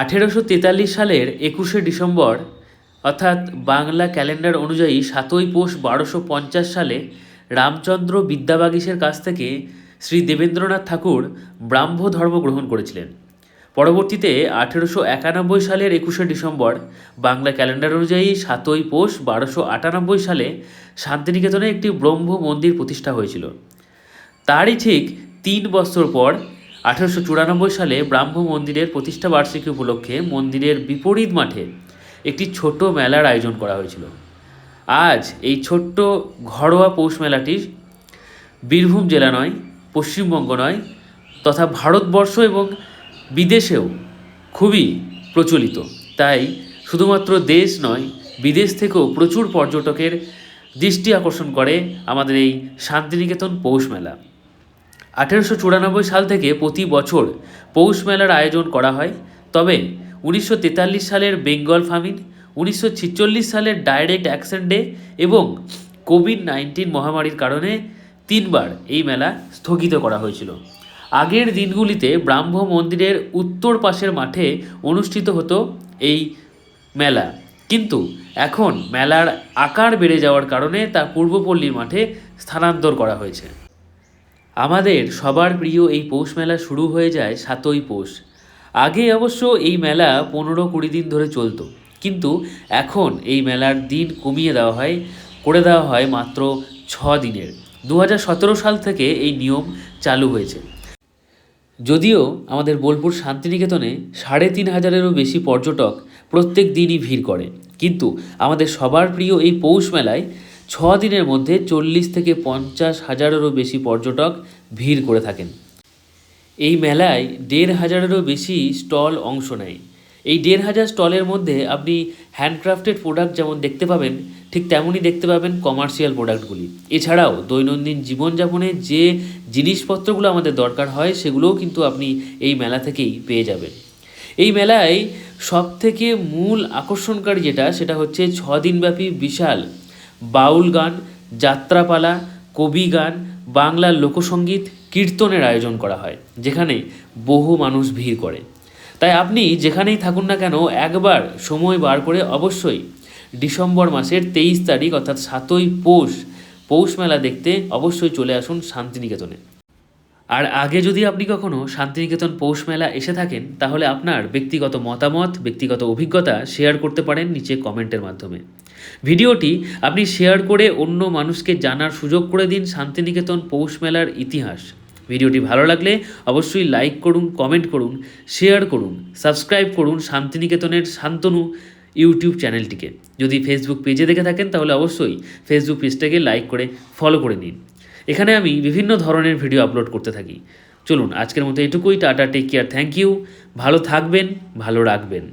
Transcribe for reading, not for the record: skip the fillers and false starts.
1843 সালের 21শে ডিসেম্বর অর্থাৎ বাংলা ক্যালেন্ডার অনুযায়ী 7ই পৌষ 1250 সালে রামচন্দ্র বিদ্যাবাগীশের কাছ থেকে শ্রী দেবেন্দ্রনাথ ঠাকুর ব্রাহ্ম ধর্ম গ্রহণ করেছিলেন। পরবর্তীতে 1891 সালের 21শে ডিসেম্বর বাংলা ক্যালেন্ডার অনুযায়ী 7ই পৌষ 1298 সালে শান্তিনিকেতনে একটি ব্রহ্ম মন্দির প্রতিষ্ঠা হয়েছিল। তারই ঠিক 3 বছর পর 1894 সালে ব্রাহ্ম মন্দিরের প্রতিষ্ঠা বার্ষিকী উপলক্ষে মন্দিরের বিপরীত মাঠে একটি ছোট মেলার আয়োজন করা হয়েছিল। আজ এই ছোট্ট ঘরোয়া পৌষ মেলাটি বীরভূম জেলা নয়, পশ্চিমবঙ্গ নয় তথা ভারতবর্ষ এবং বিদেশেও খুবই প্রচলিত। তাই শুধুমাত্র দেশ নয়, বিদেশ থেকেও প্রচুর পর্যটকের দৃষ্টি আকর্ষণ করে আমাদের এই শান্তিনিকেতন পৌষ মেলা। 1894 সাল থেকে প্রতি বছর পৌষ মেলার আয়োজন করা হয়। তবে 1943 সালের বেঙ্গল ফামিন, 1946 সালের ডাইরেক্ট অ্যাকশন ডে এবং কোভিড-19 মহামারীর কারণে 3 বার এই মেলা স্থগিত করা হয়েছিল। আগের দিনগুলিতে ব্রাহ্ম মন্দিরের উত্তর পাশের মাঠে অনুষ্ঠিত হতো এই মেলা, কিন্তু এখন মেলার আকার বেড়ে যাওয়ার কারণে তা পূর্বপল্লীর মাঠে স্থানান্তর করা হয়েছে। আমাদের সবার প্রিয় এই পৌষ মেলা শুরু হয়ে যায় 7ই পৌষ। আগে অবশ্য এই মেলা 15-20 দিন ধরে চলতো, কিন্তু এখন এই মেলার দিন কমিয়ে করে দেওয়া হয় মাত্র 6 দিনের। 2017 সাল থেকে এই নিয়ম চালু হয়েছে। যদিও আমাদের বোলপুর শান্তিনিকেতনে 3500-এরও বেশি পর্যটক প্রত্যেক দিনই ভিড় করে, কিন্তু আমাদের সবার প্রিয় এই পৌষ মেলায় 6 দিনের মধ্যে 40 থেকে 50 হাজারেরও বেশি পর্যটক ভিড় করে থাকেন। এই মেলায় 1500-এরও বেশি স্টল অংশ নেয়। এই 1500 স্টলের মধ্যে আপনি হ্যান্ডক্রাফটেড প্রোডাক্ট যেমন দেখতে পাবেন, ঠিক তেমনই দেখতে পাবেন কমার্শিয়াল প্রোডাক্টগুলি। এছাড়াও দৈনন্দিন জীবনযাপনে যে জিনিসপত্রগুলো আমাদের দরকার হয় সেগুলোও কিন্তু আপনি এই মেলা থেকেই পেয়ে যাবেন। এই মেলায় সবথেকে মূল আকর্ষণকারী সেটা হচ্ছে 6 দিনব্যাপী বিশাল বাউল গান, যাত্রাপালা, কবি গান, বাংলা লোকসঙ্গীত, কীর্তনের আয়োজন করা হয়, যেখানে বহু মানুষ ভিড় করে। তাই আপনি যেখানেই থাকুন না কেন একবার সময় বার করে অবশ্যই ডিসেম্বর মাসের 23 তারিখ অর্থাৎ 7ই পৌষ মেলা দেখতে অবশ্যই চলে আসুন শান্তিনিকেতনে। আর আগে যদি আপনি কখনো শান্তিনিকেতন পৌষ মেলা এসে থাকেন, তাহলে আপনার ব্যক্তিগত মতামত, ব্যক্তিগত অভিজ্ঞতা শেয়ার করতে পারেন নিচে কমেন্টের মাধ্যমে। ভিডিওটি আপনি শেয়ার করে অন্য মানুষকে জানার সুযোগ করে দিন শান্তিনিকেতন পৌষ মেলার ইতিহাস। ভিডিওটি ভালো লাগলে অবশ্যই লাইক করুন, কমেন্ট করুন, শেয়ার করুন, সাবস্ক্রাইব করুন শান্তিনিকেতনের শান্তনু ইউটিউব চ্যানেলটিকে। যদি ফেসবুক পেজে দেখে থাকেন তাহলে অবশ্যই ফেসবুক পেজটাকে লাইক করে ফলো করে নিন। এখানে আমি বিভিন্ন ধরনের ভিডিও আপলোড করতে থাকি। চলুন আজকের মতো এটুকুই। Tata, take care, thank you. ভালো থাকবেন, ভালো রাখবেন।